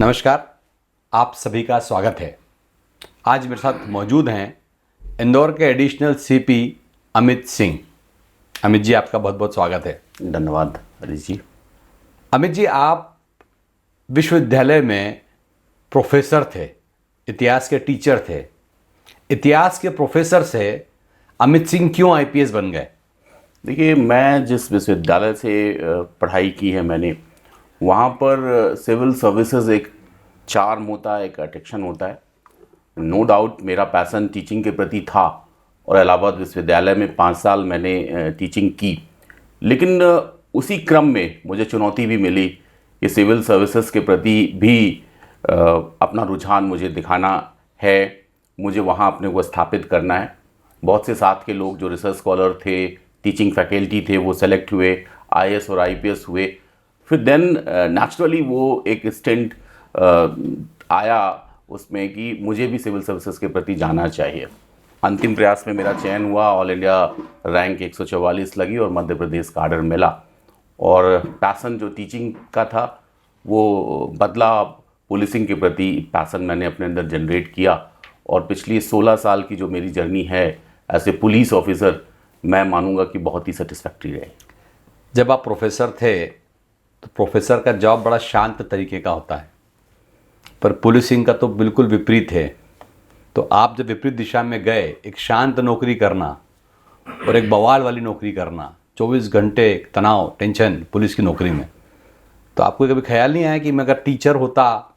नमस्कार, आप सभी का स्वागत है। आज मेरे साथ मौजूद हैं इंदौर के एडिशनल सीपी अमित सिंह। अमित जी, आपका बहुत बहुत स्वागत है। धन्यवाद हरीश जी। अमित जी, आप विश्वविद्यालय में प्रोफेसर थे, इतिहास के टीचर थे। इतिहास के प्रोफेसर से अमित सिंह क्यों आईपीएस बन गए? देखिए, मैं जिस विश्वविद्यालय से पढ़ाई की है मैंने, वहाँ पर सिविल सर्विसेज एक चार्म होता है, एक अट्रैक्शन होता है। नो डाउट मेरा पैसन टीचिंग के प्रति था और इलाहाबाद विश्वविद्यालय में 5 साल मैंने टीचिंग की। लेकिन उसी क्रम में मुझे चुनौती भी मिली कि सिविल सर्विसेज के प्रति भी अपना रुझान मुझे दिखाना है, मुझे वहाँ अपने को स्थापित करना है। बहुत से साथ के लोग जो रिसर्च स्कॉलर थे, टीचिंग फैकल्टी थे, वो सेलेक्ट हुए, आईएएस और आईपीएस हुए। फिर देन नेचुरली वो एक स्टेंट आया उसमें कि मुझे भी सिविल सर्विसेज के प्रति जाना चाहिए। अंतिम प्रयास में मेरा चयन हुआ, ऑल इंडिया रैंक 144 लगी और मध्य प्रदेश का आर्डर मिला। और पैसन जो टीचिंग का था वो बदला, पुलिसिंग के प्रति पैसन मैंने अपने अंदर जनरेट किया। और पिछली 16 साल की जो मेरी जर्नी है एज ए पुलिस ऑफिसर, मैं मानूंगा कि बहुत ही सेटिस्फैक्ट्री रही। जब आप प्रोफेसर थे तो प्रोफेसर का जॉब बड़ा शांत तरीके का होता है, पर पुलिसिंग का तो बिल्कुल विपरीत है। तो आप जब विपरीत दिशा में गए, एक शांत नौकरी करना और एक बवाल वाली नौकरी करना, 24 घंटे तनाव, टेंशन पुलिस की नौकरी में, तो आपको कभी ख्याल नहीं आया कि मैं अगर टीचर होता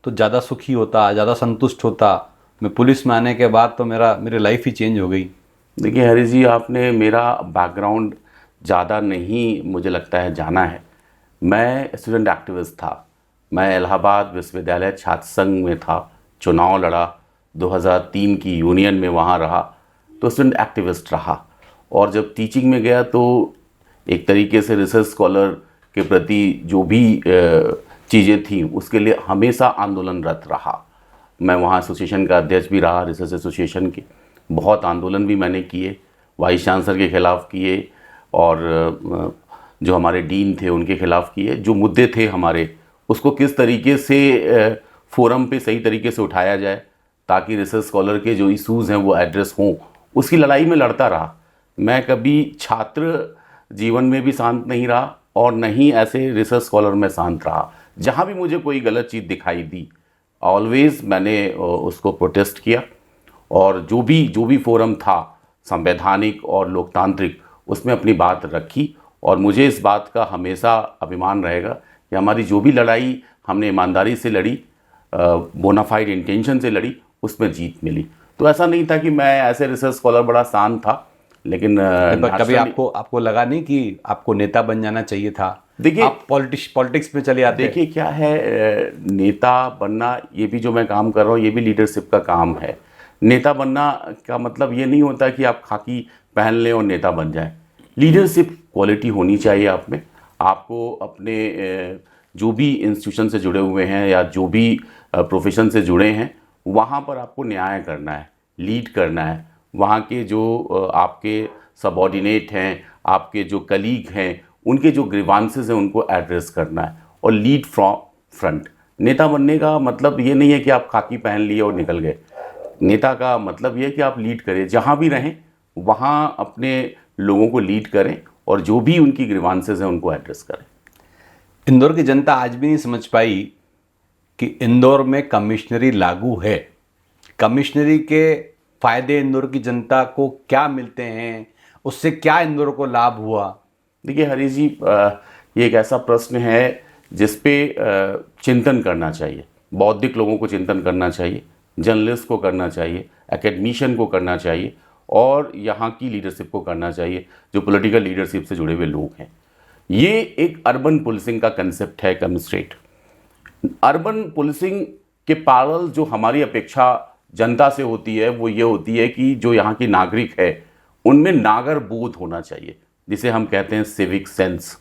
तो ज़्यादा सुखी होता, ज़्यादा संतुष्ट होता? मैं पुलिस में आने के बाद तो मेरी लाइफ ही चेंज हो गई। देखिए हरीश जी, आपने मेरा बैकग्राउंड ज़्यादा नहीं मुझे लगता है जाना है। मैं स्टूडेंट एक्टिविस्ट था। मैं इलाहाबाद विश्वविद्यालय छात्र संघ में था, चुनाव लड़ा, 2003 की यूनियन में वहाँ रहा, तो स्टूडेंट एक्टिविस्ट रहा। और जब टीचिंग में गया तो एक तरीके से रिसर्च स्कॉलर के प्रति जो भी चीज़ें थी उसके लिए हमेशा आंदोलनरत रहा। मैं वहाँ एसोसिएशन का अध्यक्ष भी रहा, रिसर्च एसोसिएशन के। बहुत आंदोलन भी मैंने किए, वाइस चांसलर के ख़िलाफ़ किए और जो हमारे डीन थे उनके ख़िलाफ़ किए। जो मुद्दे थे हमारे, उसको किस तरीके से फोरम पे सही तरीके से उठाया जाए ताकि रिसर्च स्कॉलर के जो इश्यूज़ हैं वो एड्रेस हों, उसकी लड़ाई में लड़ता रहा। मैं कभी छात्र जीवन में भी शांत नहीं रहा और न ही ऐसे रिसर्च स्कॉलर में शांत रहा। जहाँ भी मुझे कोई गलत चीज़ दिखाई दी, ऑलवेज़ मैंने उसको प्रोटेस्ट किया। और जो भी फोरम था संवैधानिक और लोकतांत्रिक, उसमें अपनी बात रखी। और मुझे इस बात का हमेशा अभिमान रहेगा कि हमारी जो भी लड़ाई हमने ईमानदारी से लड़ी, बोनाफाइड इंटेंशन से लड़ी, उसमें जीत मिली। तो ऐसा नहीं था कि मैं ऐसे रिसर्च स्कॉलर बड़ा शांत था, लेकिन कभी आपको लगा नहीं कि आपको नेता बन जाना चाहिए था? देखिए, आप पॉलिटिक्स में चले आते। देखिए क्या है, नेता बनना, ये भी जो मैं काम कर रहा हूँ ये भी लीडरशिप का काम है। नेता बनना का मतलब ये नहीं होता कि आप खाकी पहन लें और नेता बन जाएं। लीडरशिप क्वालिटी होनी चाहिए आप में। आपको अपने जो भी इंस्टीट्यूशन से जुड़े हुए हैं या जो भी प्रोफेशन से जुड़े हैं, वहाँ पर आपको न्याय करना है, लीड करना है। वहाँ के जो आपके सबऑर्डिनेट हैं, आपके जो कलीग हैं, उनके जो ग्रीवांसेस हैं उनको एड्रेस करना है और लीड फ्रॉम फ्रंट। नेता बनने का मतलब ये नहीं है कि आप खाकी पहन लिए और निकल गए। नेता का मतलब ये है कि आप लीड करें, जहाँ भी रहें वहाँ अपने लोगों को लीड करें और जो भी उनकी ग्रीवांसेस हैं उनको एड्रेस करें। इंदौर की जनता आज भी नहीं समझ पाई कि इंदौर में कमिश्नरी लागू है। कमिश्नरी के फ़ायदे इंदौर की जनता को क्या मिलते हैं, उससे क्या इंदौर को लाभ हुआ? देखिए हरीश जी, ये एक ऐसा प्रश्न है जिस पे चिंतन करना चाहिए। बौद्धिक लोगों को चिंतन करना चाहिए, जर्नलिस्ट को करना चाहिए, एकेडमिशियन को करना चाहिए और यहाँ की लीडरशिप को करना चाहिए, जो पॉलिटिकल लीडरशिप से जुड़े हुए लोग हैं। ये एक अर्बन पुलिसिंग का कंसेप्ट है, कमिश्नरेट। अर्बन पुलिसिंग के पैरेलल जो हमारी अपेक्षा जनता से होती है वो ये होती है कि जो यहाँ की नागरिक है उनमें नागर बोध होना चाहिए, जिसे हम कहते हैं सिविक सेंस।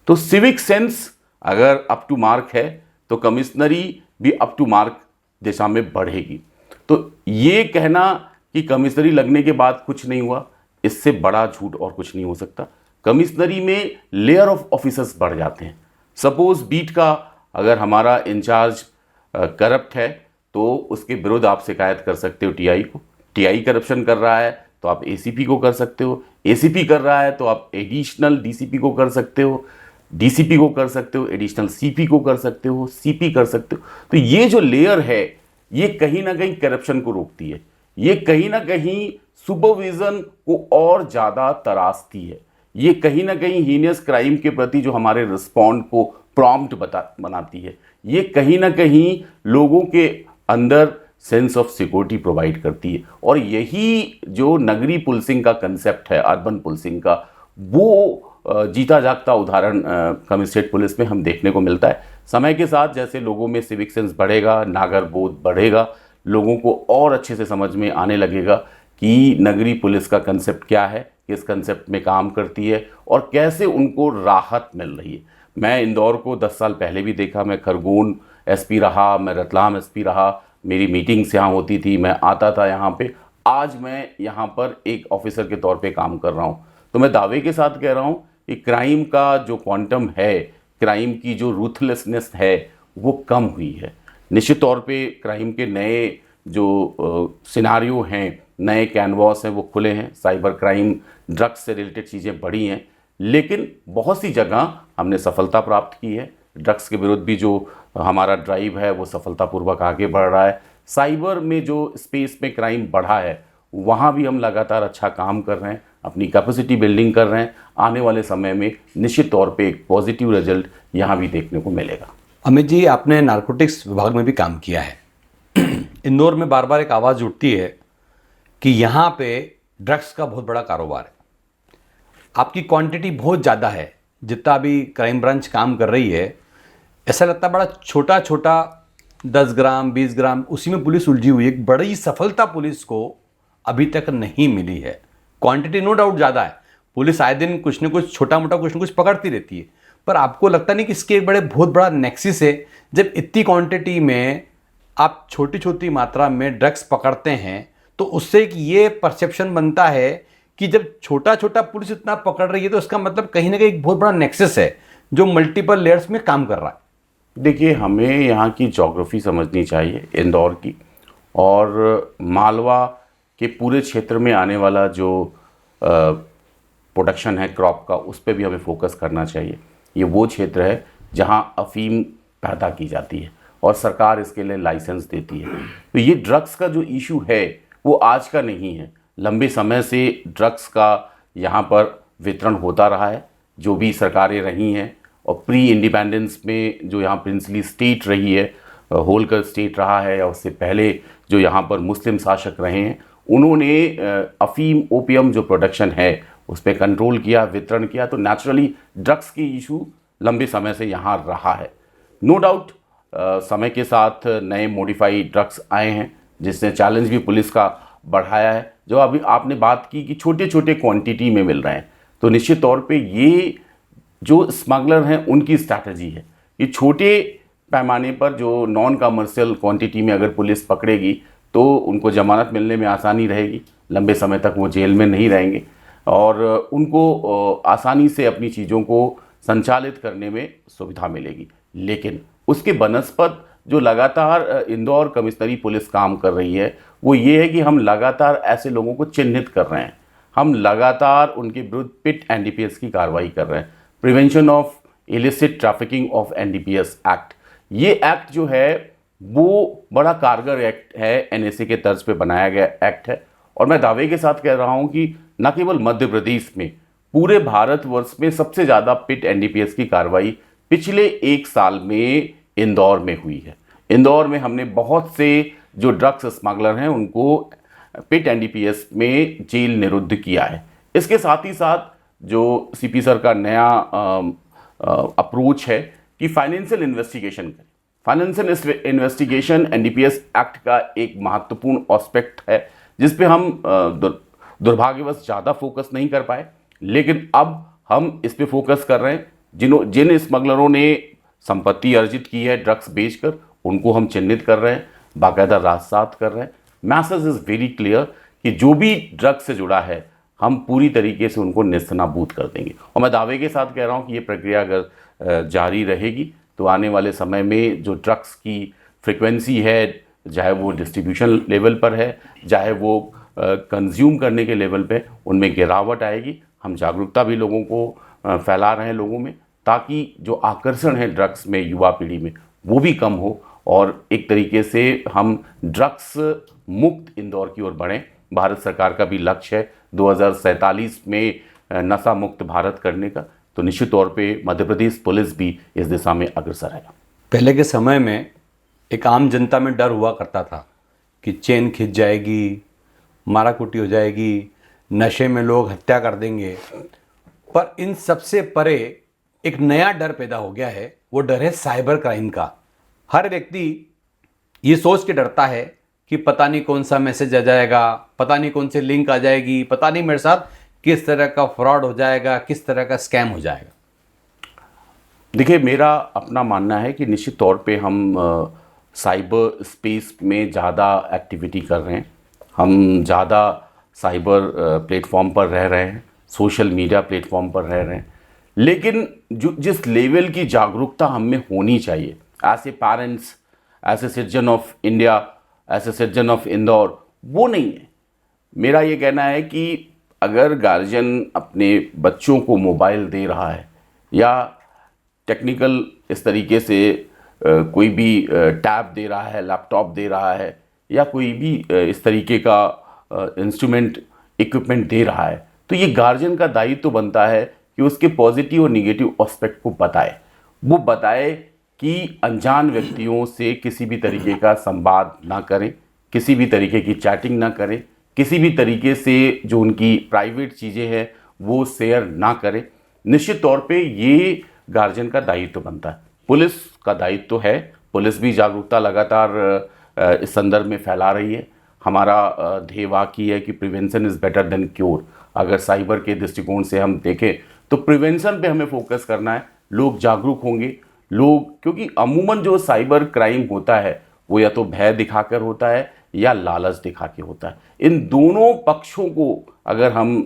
तो सिविक सेंस अगर अप टू मार्क है तो कमिश्नरी भी अप टू मार्क दिशा में बढ़ेगी। तो ये कहना कि कमिश्नरी लगने के बाद कुछ नहीं हुआ, इससे बड़ा झूठ और कुछ नहीं हो सकता। कमिश्नरी में लेयर ऑफ ऑफिसर्स बढ़ जाते हैं। सपोज बीट का अगर हमारा इंचार्ज करप्ट है तो उसके विरुद्ध आप शिकायत कर सकते हो टीआई को। टीआई करप्शन कर रहा है तो आप एसीपी को कर सकते हो। एसीपी कर रहा है तो आप एडिशनल डीसीपी को कर सकते हो। डीसीपी को कर सकते हो, एडिशनल सीपी को कर सकते हो, सीपी कर सकते हो। तो ये जो लेयर है ये कहीं ना कहीं करप्शन को रोकती है, ये कहीं ना कहीं सुपरविजन को और ज़्यादा तराशती है, ये कहीं ना कहीं हीनियस क्राइम के प्रति जो हमारे रिस्पॉन्ड को प्रॉम्प्ट बनाती है, ये कहीं ना कहीं लोगों के अंदर सेंस ऑफ सिक्योरिटी प्रोवाइड करती है। और यही जो नगरी पुलिसिंग का कंसेप्ट है, अर्बन पुलिसिंग का, वो जीता जागता उदाहरण कमिश्नरेट पुलिस में हम देखने को मिलता है। समय के साथ जैसे लोगों में सिविक सेंस बढ़ेगा, नागर बोध बढ़ेगा, लोगों को और अच्छे से समझ में आने लगेगा कि नगरी पुलिस का कंसेप्ट क्या है, किस कंसेप्ट में काम करती है और कैसे उनको राहत मिल रही है। मैं इंदौर को 10 साल पहले भी देखा, मैं खरगोन एसपी रहा, मैं रतलाम एसपी रहा, मेरी मीटिंग्स यहाँ होती थी, मैं आता था यहाँ पे। आज मैं यहाँ पर एक ऑफिसर के तौर पे काम कर रहा हूँ। तो मैं दावे के साथ कह रहा हूँ कि क्राइम का जो क्वांटम है, क्राइम की जो रूथलेसनेस है, वो कम हुई है। निश्चित तौर पे क्राइम के नए जो सिनारियो हैं, नए कैनवास हैं, वो खुले हैं। साइबर क्राइम, ड्रग्स से रिलेटेड चीज़ें बढ़ी हैं, लेकिन बहुत सी जगह हमने सफलता प्राप्त की है। ड्रग्स के विरुद्ध भी जो हमारा ड्राइव है वो सफलतापूर्वक आगे बढ़ रहा है। साइबर में जो स्पेस में क्राइम बढ़ा है वहाँ भी हम लगातार अच्छा काम कर रहे हैं, अपनी कैपेसिटी बिल्डिंग कर रहे हैं। आने वाले समय में निश्चित तौर पे एक पॉजिटिव रिजल्ट यहाँ भी देखने को मिलेगा। अमित जी, आपने नारकोटिक्स विभाग में भी काम किया है। इंदौर में बार बार एक आवाज़ उठती है कि यहाँ पे ड्रग्स का बहुत बड़ा कारोबार है, आपकी क्वांटिटी बहुत ज़्यादा है। जितना भी क्राइम ब्रांच काम कर रही है, ऐसा लगता है बड़ा छोटा छोटा 10 ग्राम 20 ग्राम, उसी में पुलिस उलझी हुई है। एक बड़ी सफलता पुलिस को अभी तक नहीं मिली है। क्वांटिटी नो डाउट ज़्यादा है, पुलिस आए दिन कुछ न कुछ छोटा मोटा कुछ न कुछ पकड़ती रहती है, पर आपको लगता नहीं कि इसके एक बहुत बड़ा नेक्सिस है? जब इतनी क्वांटिटी में आप छोटी छोटी मात्रा में ड्रग्स पकड़ते हैं तो उससे एक ये परसेप्शन बनता है कि जब छोटा छोटा पुलिस इतना पकड़ रही है तो इसका मतलब कहीं ना कहीं एक बहुत बड़ा नेक्सस है जो मल्टीपल लेयर्स में काम कर रहा है। देखिए, हमें यहाँ की ज्योग्राफी समझनी चाहिए इंदौर की, और मालवा के पूरे क्षेत्र में आने वाला जो प्रोडक्शन है क्रॉप का, उस पर भी हमें फोकस करना चाहिए। ये वो क्षेत्र है जहाँ अफीम पैदा की जाती है और सरकार इसके लिए लाइसेंस देती है। तो ये ड्रग्स का जो इशू है वो आज का नहीं है, लंबे समय से ड्रग्स का यहाँ पर वितरण होता रहा है। जो भी सरकारें रही हैं और प्री इंडिपेंडेंस में जो यहाँ प्रिंसली स्टेट रही है, होलकर स्टेट रहा है, या उससे पहले जो यहाँ पर मुस्लिम शासक रहे हैं, उन्होंने अफीम ओपियम जो प्रोडक्शन है उस पर कंट्रोल किया, वितरण किया। तो नेचुरली ड्रग्स की इशू लंबे समय से यहाँ रहा है। नो डाउट समय के साथ नए मॉडिफाइड ड्रग्स आए हैं जिसने चैलेंज भी पुलिस का बढ़ाया है। जो अभी आपने बात की कि छोटे छोटे क्वांटिटी में मिल रहे हैं, तो निश्चित तौर पे ये जो स्मगलर हैं उनकी स्ट्रैटेजी है कि छोटे पैमाने पर जो नॉन कमर्शियल क्वांटिटी में अगर पुलिस पकड़ेगी तो उनको जमानत मिलने में आसानी रहेगी, लंबे समय तक वो जेल में नहीं रहेंगे और उनको आसानी से अपनी चीज़ों को संचालित करने में सुविधा मिलेगी। लेकिन उसके बनस्पत जो लगातार इंदौर कमिश्नरी पुलिस काम कर रही है वो ये है कि हम लगातार ऐसे लोगों को चिन्हित कर रहे हैं, हम लगातार उनके विरुद्ध पिट एनडीपीएस की कार्रवाई कर रहे हैं। Prevention of illicit trafficking of NDPS act, ये एक्ट जो है वो बड़ा कारगर एक्ट है, एनएसए के तर्ज पे बनाया गया एक्ट है। और मैं दावे के साथ कह रहा हूँ कि न केवल मध्य प्रदेश में, पूरे भारतवर्ष में सबसे ज़्यादा पिट एनडीपीएस की कार्रवाई पिछले 1 साल में इंदौर में हुई है। इंदौर में हमने बहुत से जो ड्रग्स स्मगलर हैं उनको पिट एनडीपीएस में जेल निरुद्ध किया है। इसके साथ ही साथ जो सीपी सर का नया अप्रोच है कि फाइनेंशियल इन्वेस्टिगेशन करें। फाइनेंशियल इन्वेस्टिगेशन एनडीपीएस एक्ट का एक महत्वपूर्ण एस्पेक्ट है जिस पे हम दुर्भाग्यवश ज़्यादा फोकस नहीं कर पाए, लेकिन अब हम इस पे फोकस कर रहे हैं। जिन स्मगलरों ने संपत्ति अर्जित की है ड्रग्स बेचकर, उनको हम चिन्हित कर रहे हैं, बाकायदा राजसात कर रहे हैं। मैसेज इज़ वेरी क्लियर कि जो भी ड्रग्स से जुड़ा है हम पूरी तरीके से उनको नेस्तनाबूद कर देंगे। और मैं दावे के साथ कह रहा हूँ कि ये प्रक्रिया अगर जारी रहेगी तो आने वाले समय में जो ड्रग्स की फ्रिक्वेंसी है, चाहे वो डिस्ट्रीब्यूशन लेवल पर है, चाहे वो कंज्यूम करने के लेवल पे, उनमें गिरावट आएगी। हम जागरूकता भी लोगों को फैला रहे हैं लोगों में, ताकि जो आकर्षण है ड्रग्स में युवा पीढ़ी में वो भी कम हो और एक तरीके से हम ड्रग्स मुक्त इंदौर की ओर बढ़ें। भारत सरकार का भी लक्ष्य है 2047 में नशा मुक्त भारत करने का, तो निश्चित तौर पे मध्य प्रदेश पुलिस भी इस दिशा में अग्रसर है। पहले के समय में एक आम जनता में डर हुआ करता था कि चेन खिंच जाएगी, मारा कुटी हो जाएगी, नशे में लोग हत्या कर देंगे। पर इन सबसे परे एक नया डर पैदा हो गया है, वो डर है साइबर क्राइम का। हर व्यक्ति ये सोच के डरता है कि पता नहीं कौन सा मैसेज आ जाएगा, पता नहीं कौन सी लिंक आ जाएगी, पता नहीं मेरे साथ किस तरह का फ्रॉड हो जाएगा, किस तरह का स्कैम हो जाएगा। देखिए, मेरा अपना मानना है कि निश्चित तौर पे हम साइबर स्पेस में ज़्यादा एक्टिविटी कर रहे हैं, हम ज़्यादा साइबर प्लेटफॉर्म पर रह रहे हैं, सोशल मीडिया प्लेटफॉर्म पर रह रहे हैं, लेकिन जो जिस लेवल की जागरूकता हम में होनी चाहिए as a parents, as a citizen of India, as a citizen of Indore, वो नहीं है। मेरा ये कहना है कि अगर गार्जियन अपने बच्चों को मोबाइल दे रहा है या टेक्निकल इस तरीके से कोई भी टैब दे रहा है, लैपटॉप दे रहा है या कोई भी इस तरीके का इंस्ट्रूमेंट इक्विपमेंट दे रहा है, तो ये गार्जियन का दायित्व तो बनता है कि उसके पॉजिटिव और निगेटिव एस्पेक्ट को बताए। वो बताए कि अनजान व्यक्तियों से किसी भी तरीके का संवाद ना करें, किसी भी तरीके की चैटिंग ना करें, किसी भी तरीके से जो उनकी प्राइवेट चीज़ें हैं वो शेयर ना करें। निश्चित तौर पे ये गार्जियन का दायित्व बनता है। पुलिस का दायित्व तो है, पुलिस भी जागरूकता लगातार इस संदर्भ में फैला रही है। हमारा ध्येय वाक्य है कि prevention is better than cure. अगर साइबर के दृष्टिकोण से हम देखें तो प्रिवेंशन पे हमें फोकस करना है। लोग जागरूक होंगे, क्योंकि अमूमन जो साइबर क्राइम होता है वो या तो भय दिखाकर होता है या लालच दिखा के होता है। इन दोनों पक्षों को अगर हम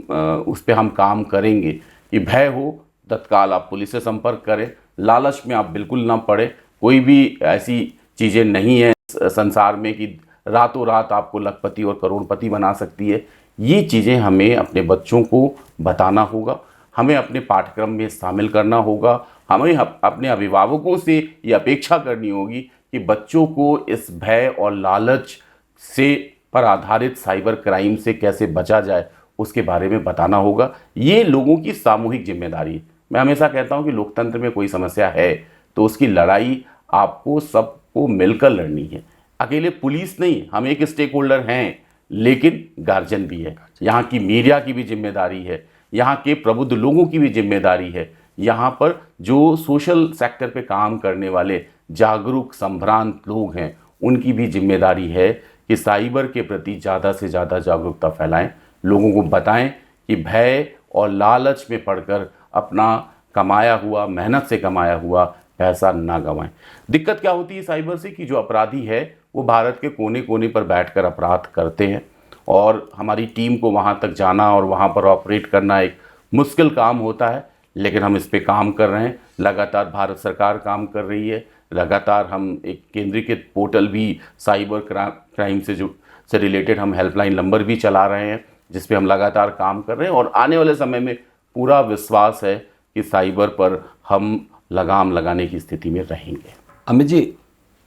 उस पर हम काम करेंगे कि भय हो, तत्काल आप पुलिस से संपर्क करें, लालच में आप बिल्कुल ना पड़े। कोई भी ऐसी चीज़ें नहीं है संसार में कि रातों रात आपको लखपति और करोड़पति बना सकती है। ये चीज़ें हमें अपने बच्चों को बताना होगा, हमें अपने पाठ्यक्रम में शामिल करना होगा, हमें अपने अभिभावकों से ये अपेक्षा करनी होगी कि बच्चों को इस भय और लालच से पर आधारित साइबर क्राइम से कैसे बचा जाए उसके बारे में बताना होगा। ये लोगों की सामूहिक जिम्मेदारी है। मैं हमेशा कहता हूँ कि लोकतंत्र में कोई समस्या है तो उसकी लड़ाई आपको सबको मिलकर लड़नी है। अकेले पुलिस नहीं, हम एक स्टेक होल्डर हैं, लेकिन गार्जियन भी है, यहाँ की मीडिया की भी जिम्मेदारी है, यहाँ के प्रबुद्ध लोगों की भी जिम्मेदारी है, यहाँ पर जो सोशल सेक्टर पे काम करने वाले जागरूक संभ्रांत लोग हैं उनकी भी जिम्मेदारी है कि साइबर के प्रति ज़्यादा से ज़्यादा जागरूकता फैलाएं, लोगों को बताएं कि भय और लालच में पड़कर अपना कमाया हुआ, मेहनत से कमाया हुआ पैसा ना गंवाएं। दिक्कत क्या होती है साइबर से कि जो अपराधी है वो भारत के कोने कोने पर बैठकर अपराध करते हैं और हमारी टीम को वहाँ तक जाना और वहाँ पर ऑपरेट करना एक मुश्किल काम होता है, लेकिन हम इस पे काम कर रहे हैं। लगातार भारत सरकार काम कर रही है, लगातार हम एक केंद्रीकृत पोर्टल भी साइबर क्राइम से रिलेटेड हम हेल्पलाइन नंबर भी चला रहे हैं जिस पे हम लगातार काम कर रहे हैं और आने वाले समय में पूरा विश्वास है कि साइबर पर हम लगाम लगाने की स्थिति में रहेंगे। अमित जी,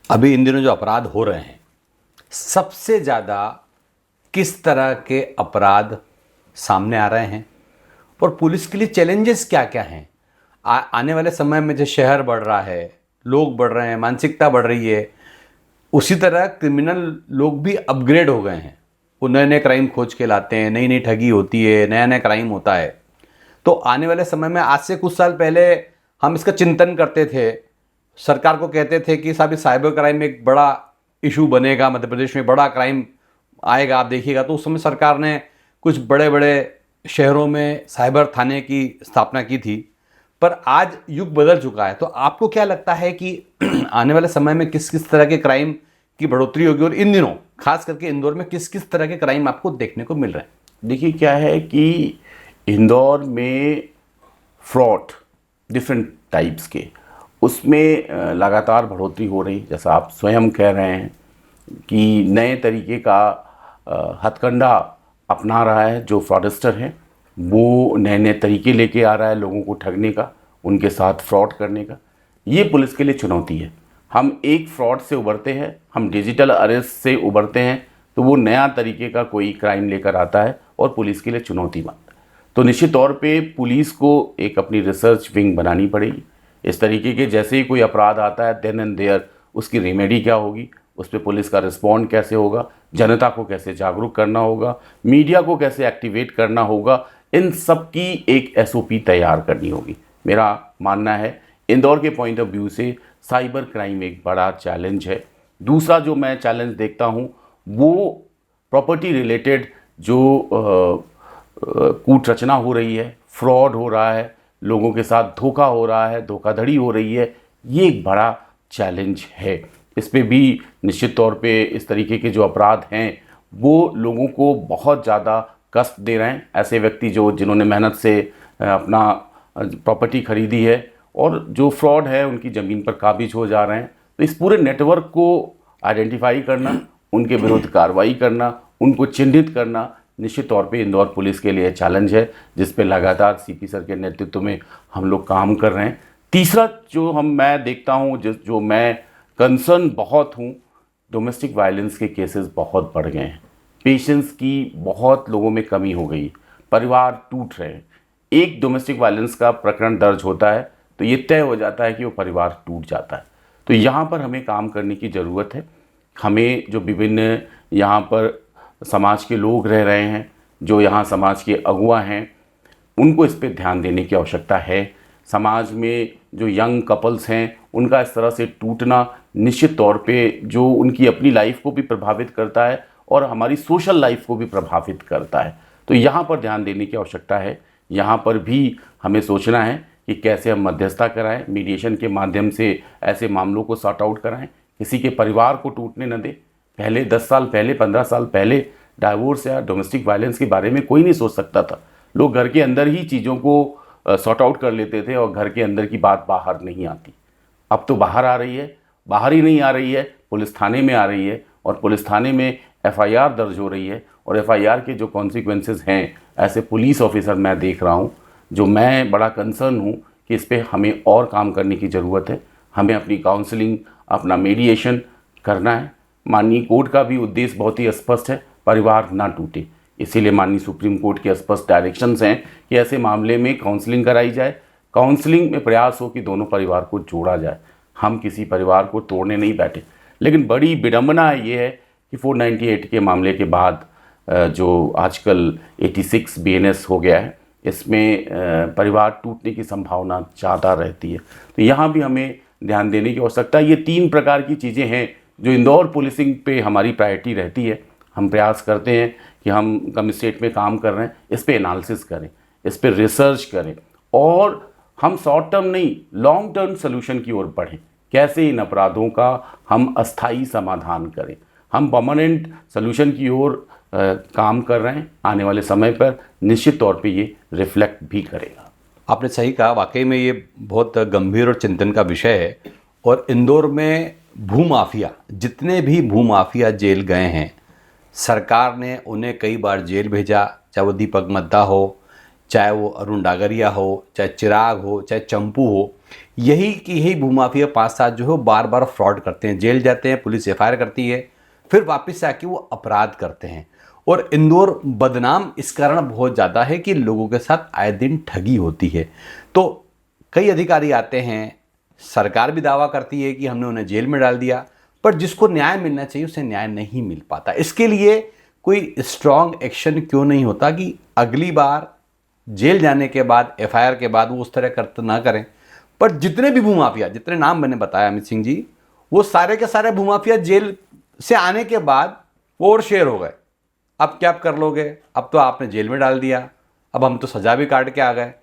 अभी इन दिनों जो अपराध हो रहे हैं, सबसे ज़्यादा किस तरह के अपराध सामने आ रहे हैं और पुलिस के लिए चैलेंजेस क्या क्या हैं? आने वाले समय में जो शहर बढ़ रहा है, लोग बढ़ रहे हैं, मानसिकता बढ़ रही है, उसी तरह क्रिमिनल लोग भी अपग्रेड हो गए हैं। वो नए नए क्राइम खोज के लाते हैं, नई नई ठगी होती है, नया नया क्राइम होता है। तो आने वाले समय में, आज से कुछ साल पहले हम इसका चिंतन करते थे, सरकार को कहते थे कि साहब साइबर क्राइम एक बड़ा इशू बनेगा, मध्य प्रदेश में बड़ा क्राइम आएगा, आप देखिएगा। तो उस समय सरकार ने कुछ बड़े बड़े शहरों में साइबर थाने की स्थापना की थी, पर आज युग बदल चुका है। तो आपको क्या लगता है कि आने वाले समय में किस किस तरह के क्राइम की बढ़ोतरी होगी और इन दिनों खास करके इंदौर में किस किस तरह के क्राइम आपको देखने को मिल रहे हैं? देखिए, क्या है कि इंदौर में फ्रॉड डिफरेंट टाइप्स के, उसमें लगातार बढ़ोतरी हो रही, जैसा आप स्वयं कह रहे हैं कि नए तरीके का हथकंडा अपना रहा है। जो फ्रॉडस्टर है वो नए नए तरीके लेके आ रहा है लोगों को ठगने का, उनके साथ फ्रॉड करने का। ये पुलिस के लिए चुनौती है। हम एक फ्रॉड से उबरते हैं, हम डिजिटल अरेस्ट से उबरते हैं, तो वो नया तरीके का कोई क्राइम लेकर आता है और पुलिस के लिए चुनौती बनता है। तो निश्चित तौर पे पुलिस को एक अपनी रिसर्च विंग बनानी पड़ेगी। इस तरीके के जैसे ही कोई अपराध आता है देन एंड देयर उसकी रेमेडी क्या होगी, उस पर पुलिस का रिस्पॉन्ड कैसे होगा, जनता को कैसे जागरूक करना होगा, मीडिया को कैसे एक्टिवेट करना होगा, इन सब की एक एसओपी तैयार करनी होगी। मेरा मानना है इंदौर के पॉइंट ऑफ व्यू से साइबर क्राइम एक बड़ा चैलेंज है। दूसरा जो मैं चैलेंज देखता हूँ वो प्रॉपर्टी रिलेटेड जो कूट रचना हो रही है, फ्रॉड हो रहा है, लोगों के साथ धोखा हो रहा है, धोखाधड़ी हो रही है, ये एक बड़ा चैलेंज है। इस पे भी निश्चित तौर पे इस तरीके के जो अपराध हैं वो लोगों को बहुत ज़्यादा कष्ट दे रहे हैं। ऐसे व्यक्ति जिन्होंने मेहनत से अपना प्रॉपर्टी खरीदी है और जो फ्रॉड है उनकी ज़मीन पर काबिज हो जा रहे हैं। तो इस पूरे नेटवर्क को आइडेंटिफाई करना, उनके विरुद्ध कार्रवाई करना, उनको चिन्हित करना निश्चित तौर पे इंदौर पुलिस के लिए चैलेंज है, जिस पे लगातार सीपी सर के नेतृत्व में हम लोग काम कर रहे हैं। तीसरा जो मैं देखता हूँ, जो मैं कंसर्न बहुत हूँ, डोमेस्टिक वायलेंस के केसेस बहुत बढ़ गए हैं। पेशेंस की बहुत लोगों में कमी हो गई, परिवार टूट रहे हैं। एक डोमेस्टिक वायलेंस का प्रकरण दर्ज होता है तो ये तय हो जाता है कि वो परिवार टूट जाता है। तो यहाँ पर हमें काम करने की ज़रूरत है। हमें जो विभिन्न यहाँ पर समाज के लोग रह रहे हैं, जो यहाँ समाज के अगुवा हैं, उनको इस पे ध्यान देने की आवश्यकता है। समाज में जो यंग कपल्स हैं उनका इस तरह से टूटना निश्चित तौर पे जो उनकी अपनी लाइफ को भी प्रभावित करता है और हमारी सोशल लाइफ को भी प्रभावित करता है। तो यहाँ पर ध्यान देने की आवश्यकता है। यहाँ पर भी हमें सोचना है कि कैसे हम मध्यस्थता कराएं, मीडिएशन के माध्यम से ऐसे मामलों को सॉर्ट आउट कराएं, किसी के परिवार को टूटने न दें। पहले 10 साल पहले, 15 साल पहले डाइवोर्स या डोमेस्टिक वायलेंस के बारे में कोई नहीं सोच सकता था। लोग घर के अंदर ही चीज़ों को सॉर्ट आउट कर लेते थे और घर के अंदर की बात बाहर नहीं आती। अब तो बाहर आ रही है, बाहर ही नहीं आ रही है, पुलिस थाने में आ रही है और पुलिस थाने में एफआईआर दर्ज हो रही है। और एफआईआर के जो कॉन्सिक्वेंसेस हैं, ऐसे पुलिस ऑफिसर मैं देख रहा हूँ, जो मैं बड़ा कंसर्न हूँ कि इस पर हमें और काम करने की ज़रूरत है। हमें अपनी काउंसलिंग, अपना मीडिएशन करना है। माननीय कोर्ट का भी उद्देश्य बहुत ही स्पष्ट है, परिवार ना टूटे। इसीलिए माननीय सुप्रीम कोर्ट के स्पष्ट डायरेक्शंस हैं कि ऐसे मामले में काउंसलिंग कराई जाए। काउंसलिंग में प्रयास हो कि दोनों परिवार को जोड़ा जाए। हम किसी परिवार को तोड़ने नहीं बैठे। लेकिन बड़ी विडंबना ये है कि 498 के मामले के बाद जो आजकल 86 बीएनएस हो गया है, इसमें परिवार टूटने की संभावना ज़्यादा रहती है। तो यहाँ भी हमें ध्यान देने की आवश्यकता है। ये 3 प्रकार की चीज़ें हैं जो इंदौर पुलिसिंग पे हमारी प्रायोरिटी रहती है। हम प्रयास करते हैं कि हम कमिश्नरेट में काम कर रहे हैं, इस पे एनालिसिस करें, इस पे रिसर्च करें और हम शॉर्ट टर्म नहीं लॉन्ग टर्म सोल्यूशन की ओर बढ़ें। कैसे इन अपराधों का हम अस्थायी समाधान करें, हम परमानेंट सोल्यूशन की ओर काम कर रहे हैं। आने वाले समय पर निश्चित तौर पे ये रिफ्लेक्ट भी करेगा। आपने सही कहा, वाकई में ये बहुत गंभीर और चिंतन का विषय है। और इंदौर में भूमाफिया, जितने भी भूमाफिया जेल गए हैं, सरकार ने उन्हें कई बार जेल भेजा, चाहे वो दीपक मद्दा हो, चाहे वो अरुण डागरिया हो, चाहे चिराग हो, चाहे चंपू हो। यही भूमाफिया 5-7 जो है बार बार फ्रॉड करते हैं, जेल जाते हैं, पुलिस एफआईआर करती है, फिर वापस से आके वो अपराध करते हैं। और इंदौर बदनाम इस कारण बहुत ज़्यादा है कि लोगों के साथ आए दिन ठगी होती है। तो कई अधिकारी आते हैं, सरकार भी दावा करती है कि हमने उन्हें जेल में डाल दिया, पर जिसको न्याय मिलना चाहिए उसे न्याय नहीं मिल पाता। इसके लिए कोई स्ट्रॉन्ग एक्शन क्यों नहीं होता कि अगली बार जेल जाने के बाद, एफआईआर के बाद वो उस तरह करते ना करें। पर जितने भी भूमाफिया, जितने नाम मैंने बताया अमित सिंह जी, वो सारे के सारे भूमाफिया जेल से आने के बाद वो और शेयर हो गए। अब क्या कर लोगे, अब तो आपने जेल में डाल दिया, अब हम तो सजा भी काट के आ गए।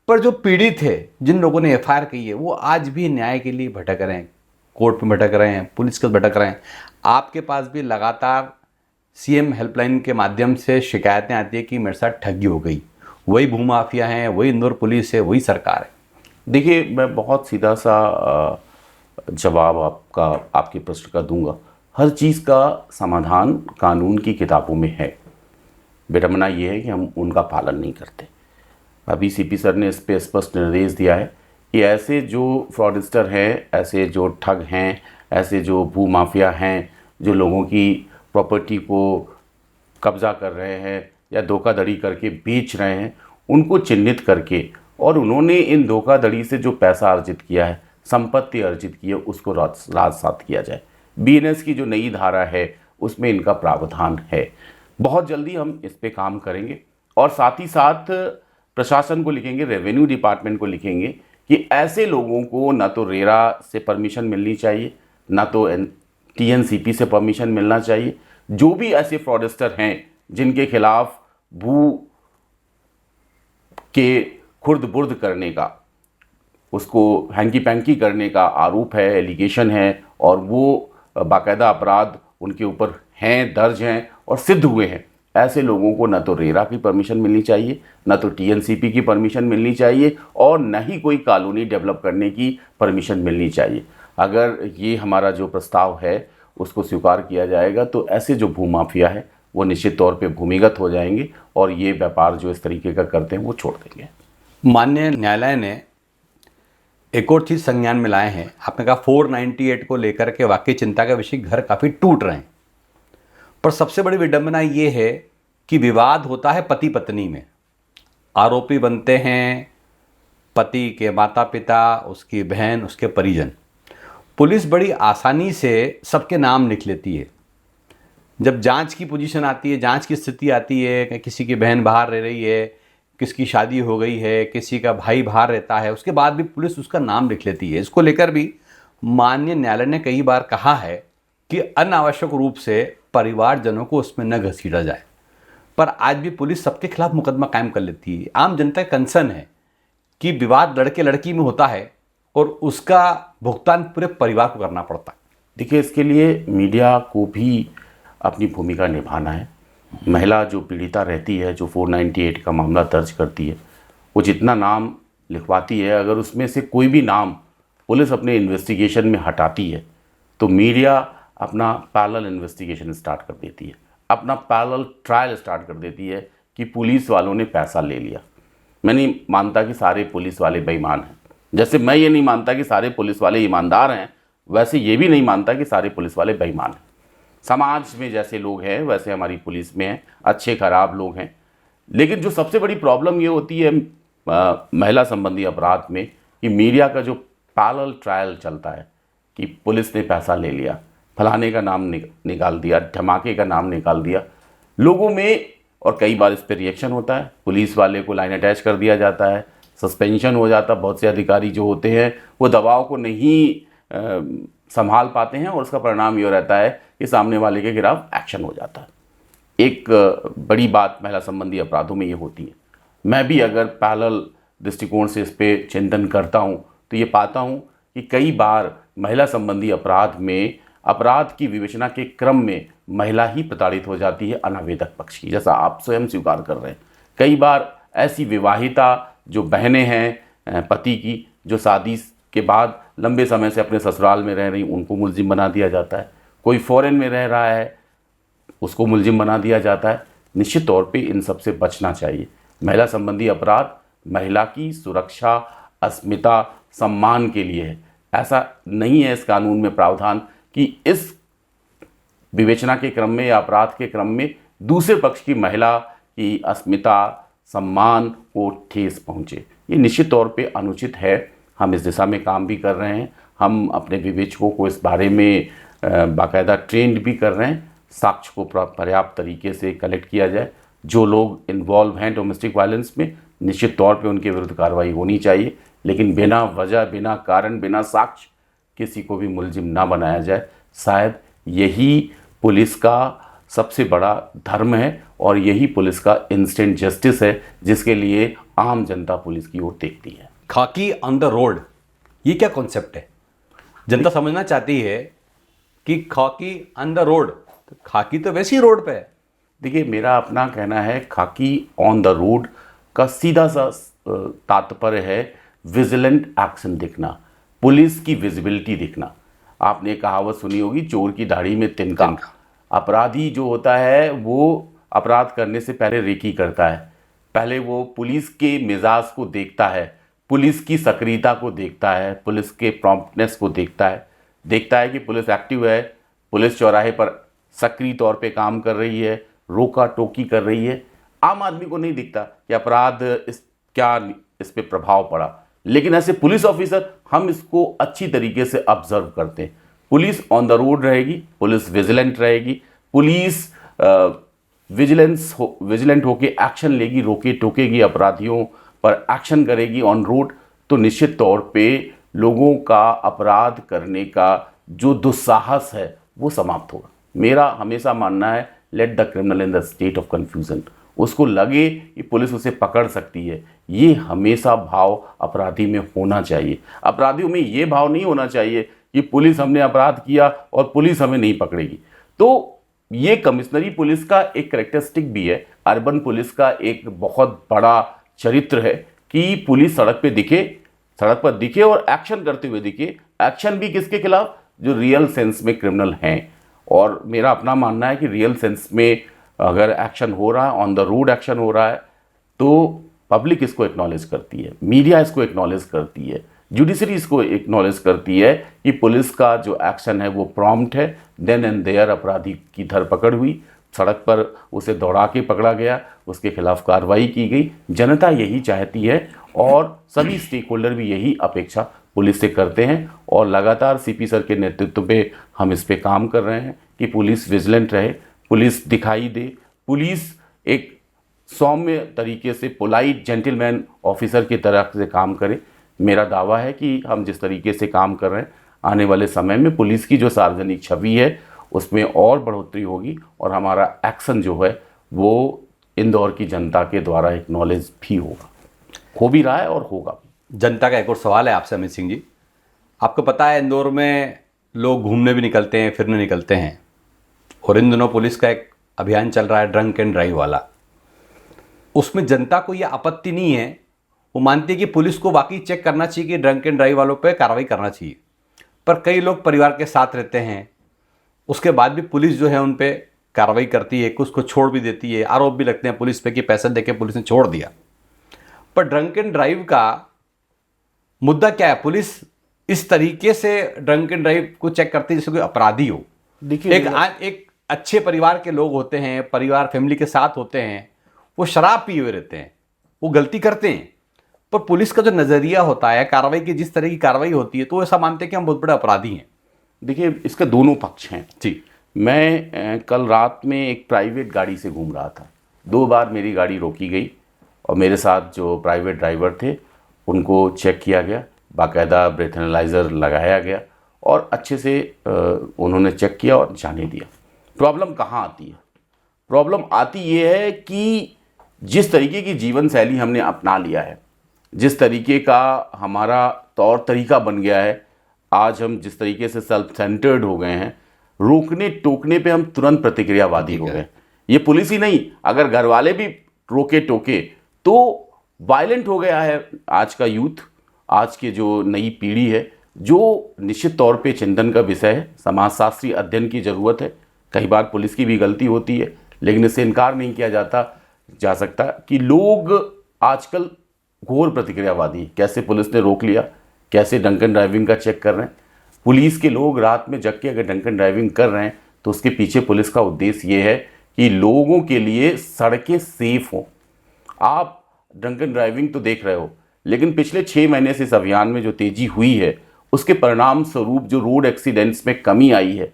पर जो पीड़ित थे, जिन लोगों ने एफआईआर की है, वो आज भी न्याय के लिए भटक रहे हैं, कोर्ट में भटक रहे हैं, पुलिस के भटक रहे हैं। आपके पास भी लगातार सीएम हेल्पलाइन के माध्यम से शिकायतें आती है कि मेरे साथ ठगी हो गई। वही भूमाफिया हैं, वही इंदौर पुलिस है, वही सरकार है। देखिए, मैं बहुत सीधा सा जवाब आपके प्रश्न का दूंगा। हर चीज़ का समाधान कानून की किताबों में है। विडंबना ये है कि हम उनका पालन नहीं करते। अभी सीपी सर ने इस पे स्पष्ट निर्देश दिया है कि ऐसे जो फ्रॉडस्टर हैं, ऐसे जो ठग हैं, ऐसे जो भू माफिया हैं, जो लोगों की प्रॉपर्टी को कब्जा कर रहे हैं या धोखाधड़ी करके बेच रहे हैं, उनको चिन्हित करके, और उन्होंने इन धोखाधड़ी से जो पैसा अर्जित किया है, संपत्ति अर्जित की है, उसको राजसात किया जाए। बीएनएस की जो नई धारा है उसमें इनका प्रावधान है। बहुत जल्दी हम इस पे काम करेंगे और साथ ही साथ प्रशासन को लिखेंगे, रेवेन्यू डिपार्टमेंट को लिखेंगे कि ऐसे लोगों को ना तो रेरा से परमिशन मिलनी चाहिए, ना तो टीएनसीपी से परमिशन मिलना चाहिए। जो भी ऐसे फ्रॉडस्टर हैं जिनके खिलाफ भू के खुर्द बुर्द करने का, उसको हैंकी पैंकी करने का आरोप है, एलिगेशन है, और वो बाकायदा अपराध उनके ऊपर हैं, दर्ज हैं और सिद्ध हुए हैं, ऐसे लोगों को न तो रेरा की परमिशन मिलनी चाहिए, न तो टीएनसीपी की परमिशन मिलनी चाहिए, और न ही कोई कॉलोनी डेवलप करने की परमिशन मिलनी चाहिए। अगर ये हमारा जो प्रस्ताव है उसको स्वीकार किया जाएगा तो ऐसे जो भूमाफिया है वो निश्चित तौर पे भूमिगत हो जाएंगे और ये व्यापार जो इस तरीके का करते हैं वो छोड़ देंगे। माननीय न्यायालय ने एक और चीज़ संज्ञान में लाए हैं। आपने कहा 498 को लेकर के वाकई चिंता का विषय, घर काफ़ी टूट रहे हैं, पर सबसे बड़ी विडंबना ये है कि विवाद होता है पति पत्नी में। आरोपी बनते हैं पति के माता पिता, उसकी बहन, उसके परिजन। पुलिस बड़ी आसानी से सबके नाम लिख लेती है। जब जांच की पोजीशन आती है, जांच की स्थिति आती है कि किसी की बहन बाहर रह रही है, किसकी शादी हो गई है, किसी का भाई बाहर रहता है, उसके बाद भी पुलिस उसका नाम लिख लेती है। इसको लेकर भी माननीय न्यायालय ने कई बार कहा है कि अनावश्यक रूप से परिवारजनों को उसमें न घसीटा जाए, पर आज भी पुलिस सबके खिलाफ मुकदमा कायम कर लेती है। आम जनता का कंसर्न है कि विवाद लड़के लड़की में होता है और उसका भुगतान पूरे परिवार को करना पड़ता है। देखिए, इसके लिए मीडिया को भी अपनी भूमिका निभाना है। महिला जो पीड़िता रहती है, जो 498 का मामला दर्ज करती है, वो जितना नाम लिखवाती है, अगर उसमें से कोई भी नाम पुलिस अपने इन्वेस्टिगेशन में हटाती है तो मीडिया अपना पैरेलल इन्वेस्टिगेशन स्टार्ट कर देती है, अपना पैरेलल ट्रायल स्टार्ट कर देती है कि पुलिस वालों ने पैसा ले लिया। मैं नहीं मानता कि सारे पुलिस वाले बेईमान हैं। जैसे मैं ये नहीं मानता कि सारे पुलिस वाले ईमानदार हैं, वैसे ये भी नहीं मानता कि सारे पुलिस वाले बेईमान हैं। समाज में जैसे लोग हैं वैसे हमारी पुलिस में हैं, अच्छे खराब लोग हैं। लेकिन जो सबसे बड़ी प्रॉब्लम ये होती है महिला संबंधी अपराध में कि मीडिया का जो पैरेलल ट्रायल चलता है कि पुलिस ने पैसा ले लिया, फलाने का नाम निकाल दिया, धमाके का नाम निकाल दिया लोगों में, और कई बार इस पर रिएक्शन होता है। पुलिस वाले को लाइन अटैच कर दिया जाता है, सस्पेंशन हो जाता है। बहुत से अधिकारी जो होते हैं वो दबाव को नहीं संभाल पाते हैं और उसका परिणाम ये रहता है कि सामने वाले के खिलाफ एक्शन हो जाता है। एक बड़ी बात महिला संबंधी अपराधों में ये होती है। मैं भी अगर पैरेलल दृष्टिकोण से इस पर चिंतन करता हूँ तो ये पाता हूँ कि कई बार महिला संबंधी अपराध में अपराध की विवेचना के क्रम में महिला ही प्रताड़ित हो जाती है अनावेदक पक्ष की, जैसा आप स्वयं स्वीकार कर रहे हैं। कई बार ऐसी विवाहिता जो बहनें हैं पति की, जो शादी के बाद लंबे समय से अपने ससुराल में रह रही, उनको मुलजिम बना दिया जाता है। कोई फॉरेन में रह रहा है, उसको मुलजिम बना दिया जाता है। निश्चित तौर पे इन सब से बचना चाहिए। महिला संबंधी अपराध महिला की सुरक्षा, अस्मिता, सम्मान के लिए है। ऐसा नहीं है इस कानून में प्रावधान कि इस विवेचना के क्रम में या अपराध के क्रम में दूसरे पक्ष की महिला की अस्मिता, सम्मान को ठेस पहुँचे। ये निश्चित तौर पे अनुचित है। हम इस दिशा में काम भी कर रहे हैं। हम अपने विवेचकों को इस बारे में बाकायदा ट्रेंड भी कर रहे हैं। साक्ष्य को पर्याप्त तरीके से कलेक्ट किया जाए। जो लोग इन्वॉल्व हैं डोमेस्टिक वायलेंस में, निश्चित तौर पे उनके विरुद्ध कार्रवाई होनी चाहिए, लेकिन बिना वजह, बिना कारण, बिना साक्ष्य किसी को भी मुलजिम ना बनाया जाए। शायद यही पुलिस का सबसे बड़ा धर्म है और यही पुलिस का इंस्टेंट जस्टिस है, जिसके लिए आम जनता पुलिस की ओर देखती है। खाकी ऑन द रोड, ये क्या कॉन्सेप्ट है? जनता समझना चाहती है कि खाकी ऑन द रोड, तो खाकी तो वैसी रोड पे है। देखिए, मेरा अपना कहना है खाकी ऑन द रोड का सीधा सा तात्पर्य है विजिलेंट एक्शन दिखना, पुलिस की विजिबिलिटी दिखना। आपने कहावत सुनी होगी, चोर की दाढ़ी में तिनका। अपराधी जो होता है वो अपराध करने से पहले रेकी करता है, पहले वो पुलिस के मिजाज को देखता है, पुलिस की सक्रियता को देखता है, पुलिस के प्रॉम्प्टनेस को देखता है कि पुलिस एक्टिव है, पुलिस चौराहे पर सक्रिय तौर पे काम कर रही है, रोका टोकी कर रही है। आम आदमी को नहीं दिखता कि अपराध इस पे प्रभाव पड़ा, लेकिन ऐसे पुलिस ऑफिसर हम इसको अच्छी तरीके से ऑब्जर्व करते हैं। पुलिस ऑन द रोड रहेगी, पुलिस विजिलेंट रहेगी, पुलिस विजिलेंट होके एक्शन लेगी, रोके टोकेगी, अपराधियों पर एक्शन करेगी ऑन रोड, तो निश्चित तौर पे लोगों का अपराध करने का जो दुस्साहस है वो समाप्त होगा। मेरा हमेशा मानना है, let the criminal in the state of confusion. उसको लगे कि पुलिस उसे पकड़ सकती है, ये हमेशा भाव अपराधी में होना चाहिए। अपराधियों में ये भाव नहीं होना चाहिए कि पुलिस हमने अपराध किया और पुलिस हमें नहीं पकड़ेगी। तो ये कमिश्नरी पुलिस का एक कैरेक्टरिस्टिक भी है, अर्बन पुलिस का एक बहुत बड़ा चरित्र है कि पुलिस सड़क पर दिखे और एक्शन करते हुए दिखे। एक्शन भी किसके खिलाफ? जो रियल सेंस में क्रिमिनल हैं। और मेरा अपना मानना है कि रियल सेंस में अगर एक्शन हो रहा है, ऑन द रोड एक्शन हो रहा है, तो पब्लिक इसको एक्नॉलेज करती है, मीडिया इसको एक्नॉलेज करती है, जुडिशरी इसको एक्नॉलेज करती है कि पुलिस का जो एक्शन है वो प्रॉम्प्ट है। देन एंड देयर अपराधी की धरपकड़ हुई, सड़क पर उसे दौड़ा के पकड़ा गया, उसके खिलाफ कार्रवाई की गई। जनता यही चाहती है और सभी स्टेक होल्डर भी यही अपेक्षा पुलिस से करते हैं। और लगातार सीपी सर के नेतृत्व में हम इस पे काम कर रहे हैं कि पुलिस विजिलेंट रहे, पुलिस दिखाई दे, पुलिस एक सौम्य तरीके से पोलाइट जेंटलमैन ऑफिसर की तरह से काम करे। मेरा दावा है कि हम जिस तरीके से काम कर रहे हैं, आने वाले समय में पुलिस की जो सार्वजनिक छवि है उसमें और बढ़ोतरी होगी और हमारा एक्शन जो है वो इंदौर की जनता के द्वारा एक्नॉलेज भी होगा, हो भी रहा है और होगा भी। जनता का एक और सवाल है आपसे अमित सिंह जी। आपको पता है इंदौर में लोग घूमने भी निकलते हैं, फिरने निकलते हैं, और इन दिनों पुलिस का एक अभियान चल रहा है ड्रंक एंड ड्राइव वाला। उसमें जनता को यह आपत्ति नहीं है, वो मानती है कि पुलिस को वाकई चेक करना चाहिए कि ड्रंक एंड ड्राइव वालों पे कार्रवाई करना चाहिए। पर कई लोग परिवार के साथ रहते हैं, उसके बाद भी पुलिस जो है उन पे कार्रवाई करती है, कुछ को छोड़ भी देती है, आरोप भी लगते हैं पुलिस पे कि पैसे देके पुलिस ने छोड़ दिया। पर ड्रंक एंड ड्राइव का मुद्दा क्या है? पुलिस इस तरीके से ड्रंक एंड ड्राइव को चेक करती है जैसे कोई अपराधी हो। देखिए, एक अच्छे परिवार के लोग होते हैं, परिवार फैमिली के साथ होते हैं, वो शराब पिए हुए रहते हैं, वो गलती करते हैं, पर पुलिस का जो नज़रिया होता है, कार्रवाई की जिस तरह की कार्रवाई होती है, तो ऐसा मानते हैं कि हम बहुत बड़े अपराधी हैं। देखिए, इसके दोनों पक्ष हैं जी। मैं कल रात में एक प्राइवेट गाड़ी से घूम रहा था, 2 बार मेरी गाड़ी रोकी गई और मेरे साथ जो प्राइवेट ड्राइवर थे उनको चेक किया गया, बाकायदा ब्रेथ एनालाइज़र लगाया गया और अच्छे से उन्होंने चेक किया और जाने दिया। प्रॉब्लम कहाँ आती है? प्रॉब्लम आती ये है कि जिस तरीके की जीवन शैली हमने अपना लिया है, जिस तरीके का हमारा तौर तरीका बन गया है, आज हम जिस तरीके से सेल्फ सेंटर्ड हो गए हैं, रोकने टोकने पे हम तुरंत प्रतिक्रियावादी हो गए। ये पुलिस ही नहीं, अगर घर वाले भी रोके टोके तो वायलेंट हो गया है आज का यूथ, आज की जो नई पीढ़ी है, जो निश्चित तौर पे चिंतन का विषय है, समाजशास्त्री अध्ययन की ज़रूरत है। कई बार पुलिस की भी गलती होती है, लेकिन इससे इनकार नहीं किया जा सकता कि लोग आजकल घोर प्रतिक्रियावादी, कैसे पुलिस ने रोक लिया, कैसे ड्रंकन ड्राइविंग का चेक कर रहे हैं। पुलिस के लोग रात में जग के अगर ड्रंकन ड्राइविंग कर रहे हैं तो उसके पीछे पुलिस का उद्देश्य ये है कि लोगों के लिए सड़कें सेफ हों। आप ड्रंकन ड्राइविंग तो देख रहे हो, लेकिन पिछले 6 महीने से इस अभियान में जो तेजी हुई है उसके परिणाम स्वरूप जो रोड एक्सीडेंट्स में कमी आई है,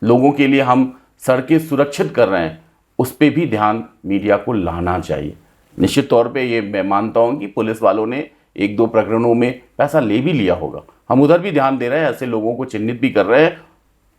लोगों के लिए हम सड़कें सुरक्षित कर रहे हैं, उस पर भी ध्यान मीडिया को लाना चाहिए। निश्चित तौर पे ये मैं मानता हूँ कि पुलिस वालों ने 1-2 प्रकरणों में पैसा ले भी लिया होगा, हम उधर भी ध्यान दे रहे हैं, ऐसे लोगों को चिन्हित भी कर रहे हैं,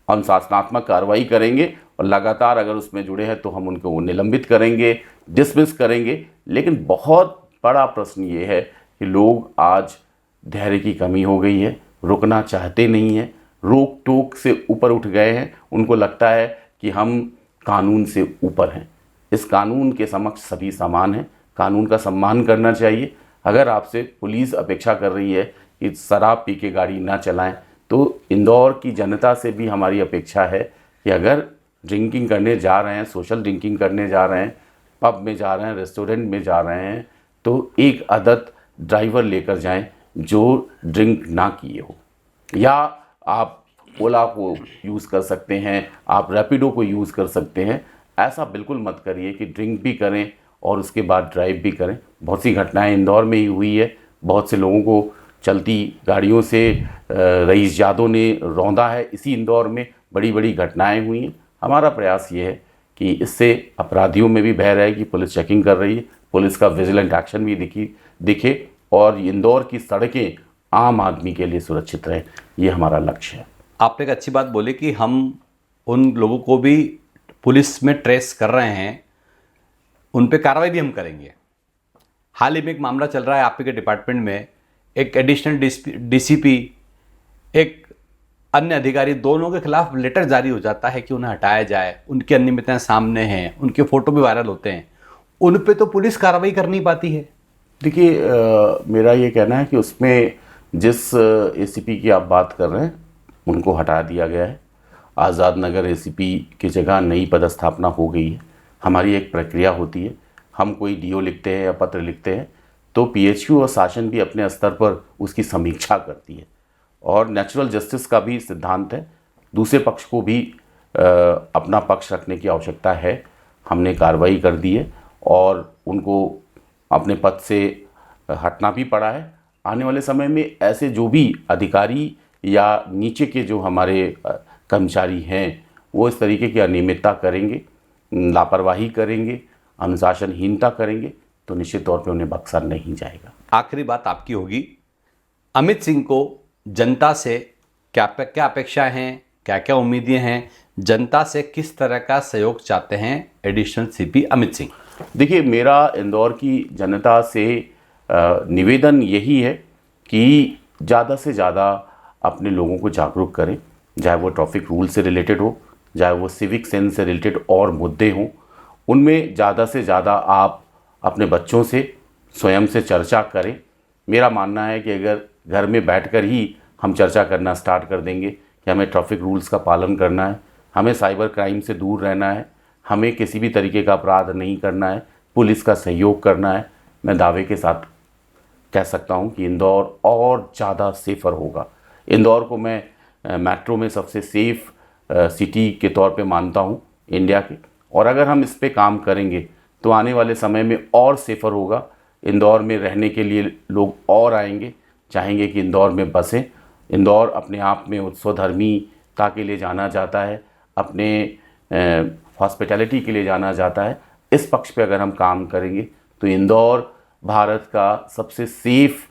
अनुशासनात्मक कार्रवाई करेंगे और लगातार अगर उसमें जुड़े हैं तो हम उनको निलंबित करेंगे, डिसमिस करेंगे। लेकिन बहुत बड़ा प्रश्न ये है कि लोग आज धैर्य की कमी हो गई है, रुकना चाहते नहीं हैं, रोक टोक से ऊपर उठ गए हैं, उनको लगता है कि हम कानून से ऊपर हैं। इस कानून के समक्ष सभी समान हैं, कानून का सम्मान करना चाहिए। अगर आपसे पुलिस अपेक्षा कर रही है कि शराब पी के गाड़ी ना चलाएं, तो इंदौर की जनता से भी हमारी अपेक्षा है कि अगर ड्रिंकिंग करने जा रहे हैं, सोशल ड्रिंकिंग करने जा रहे हैं, पब में जा रहे हैं, रेस्टोरेंट में जा रहे हैं, तो एक आदत ड्राइवर लेकर जाएं जो ड्रिंक ना किए हो। या आप ओला को यूज़ कर सकते हैं, आप रैपिडो को यूज़ कर सकते हैं। ऐसा बिल्कुल मत करिए कि ड्रिंक भी करें और उसके बाद ड्राइव भी करें। बहुत सी घटनाएं इंदौर में ही हुई है, बहुत से लोगों को चलती गाड़ियों से रईस यादव ने रौंदा है। इसी इंदौर में बड़ी बड़ी घटनाएं हुई हैं। हमारा प्रयास ये है कि इससे अपराधियों में भी भय रहे कि पुलिस चेकिंग कर रही है, पुलिस का विजिलेंट एक्शन भी दिखे और इंदौर की सड़कें आम आदमी के लिए सुरक्षित रहें। ये हमारा लक्ष्य है। आपने एक अच्छी बात बोली कि हम उन लोगों को भी पुलिस में ट्रेस कर रहे हैं, उन पे कार्रवाई भी हम करेंगे। हाल ही में एक मामला चल रहा है आपके डिपार्टमेंट में, एक एडिशनल डीसीपी, एक अन्य अधिकारी, दोनों के खिलाफ लेटर जारी हो जाता है कि उन्हें हटाया जाए। उनकी अनियमितताएं सामने हैं, उनके फ़ोटो भी वायरल होते हैं, उन पे तो पुलिस कार्रवाई कर नहीं पाती है। देखिए, मेरा ये कहना है कि उसमें जिस एसीपी की आप बात कर रहे हैं उनको हटा दिया गया है। आज़ाद नगर एसीपी की जगह नई पदस्थापना हो गई है। हमारी एक प्रक्रिया होती है, हम कोई डीओ लिखते हैं या पत्र लिखते हैं तो पीएचक्यू और शासन भी अपने स्तर पर उसकी समीक्षा करती है और नेचुरल जस्टिस का भी सिद्धांत है। दूसरे पक्ष को भी अपना पक्ष रखने की आवश्यकता है। हमने कार्रवाई कर दी है और उनको अपने पद से हटना भी पड़ा है। आने वाले समय में ऐसे जो भी अधिकारी या नीचे के जो हमारे कर्मचारी हैं वो इस तरीके की अनियमितता करेंगे, लापरवाही करेंगे, अनुशासनहीनता करेंगे तो निश्चित तौर पे उन्हें बख्शा नहीं जाएगा। आखिरी बात आपकी होगी, अमित सिंह को जनता से क्या क्या अपेक्षाएं हैं, क्या क्या उम्मीदें हैं, जनता से किस तरह का सहयोग चाहते हैं एडिशनल सीपी अमित सिंह? देखिए, मेरा इंदौर की जनता से निवेदन यही है कि ज़्यादा से ज़्यादा अपने लोगों को जागरूक करें, चाहे वो ट्रैफिक रूल से रिलेटेड हो, चाहे वो सिविक सेंस से रिलेटेड और मुद्दे हों, उनमें ज़्यादा से ज़्यादा आप अपने बच्चों से स्वयं से चर्चा करें। मेरा मानना है कि अगर घर में बैठकर ही हम चर्चा करना स्टार्ट कर देंगे कि हमें ट्रैफिक रूल्स का पालन करना है, हमें साइबर क्राइम से दूर रहना है, हमें किसी भी तरीके का अपराध नहीं करना है, पुलिस का सहयोग करना है, मैं दावे के साथ कह सकता हूं कि इंदौर और ज़्यादा सेफ़र होगा। इंदौर को मैं मेट्रो में सबसे सेफ़ सिटी के तौर पे मानता हूं इंडिया के, और अगर हम इस पे काम करेंगे तो आने वाले समय में और सेफ़र होगा। इंदौर में रहने के लिए लोग और आएंगे, चाहेंगे कि इंदौर में बसें। इंदौर अपने आप में उत्सवधर्मीता के लिए जाना जाता है, अपने हॉस्पिटैलिटी के लिए जाना जाता है। इस पक्ष पे अगर हम काम करेंगे तो इंदौर भारत का सबसे सेफ़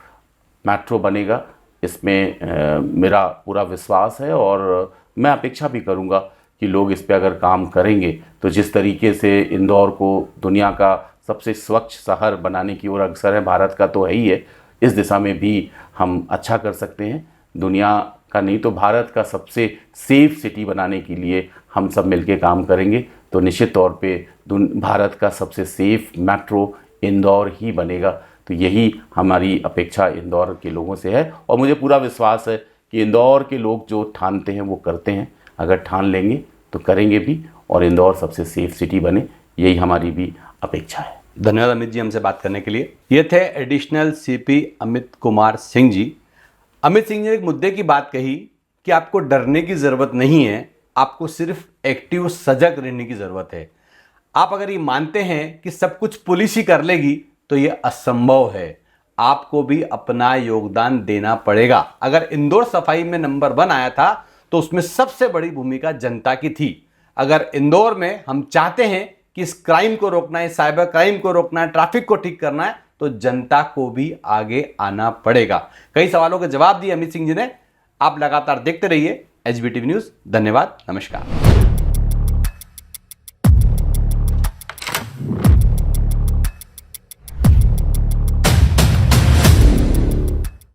मेट्रो बनेगा। इसमें मेरा पूरा विश्वास है और मैं अपेक्षा भी करूंगा कि लोग इस पे अगर काम करेंगे तो जिस तरीके से इंदौर को दुनिया का सबसे स्वच्छ शहर बनाने की ओर अग्रसर है, भारत का तो है ही है, इस दिशा में भी हम अच्छा कर सकते हैं। दुनिया का नहीं तो भारत का सबसे सेफ सिटी बनाने के लिए हम सब मिलके काम करेंगे तो निश्चित तौर पे भारत का सबसे सेफ मेट्रो इंदौर ही बनेगा। तो यही हमारी अपेक्षा इंदौर के लोगों से है और मुझे पूरा विश्वास है कि इंदौर के लोग जो ठानते हैं वो करते हैं। अगर ठान लेंगे तो करेंगे भी और इंदौर सबसे सेफ सिटी बने, यही हमारी भी अपेक्षा है। धन्यवाद अमित जी हमसे बात करने के लिए। ये थे एडिशनल सीपी अमित कुमार सिंह जी। अमित सिंह ने एक मुद्दे की बात कही कि आपको डरने की ज़रूरत नहीं है, आपको सिर्फ एक्टिव सजग रहने की ज़रूरत है। आप अगर ये मानते हैं कि सब कुछ पुलिस ही कर लेगी तो ये असंभव है, आपको भी अपना योगदान देना पड़ेगा। अगर इंदौर सफाई में नंबर 1 आया था तो उसमें सबसे बड़ी भूमिका जनता की थी। अगर इंदौर में हम चाहते हैं कि इस क्राइम को रोकना है, साइबर क्राइम को रोकना है, ट्रैफिक को ठीक करना है, तो जनता को भी आगे आना पड़ेगा। कई सवालों के जवाब दिए अमित सिंह जी ने। आप लगातार देखते रहिए एचबीटीवी न्यूज़। धन्यवाद, नमस्कार।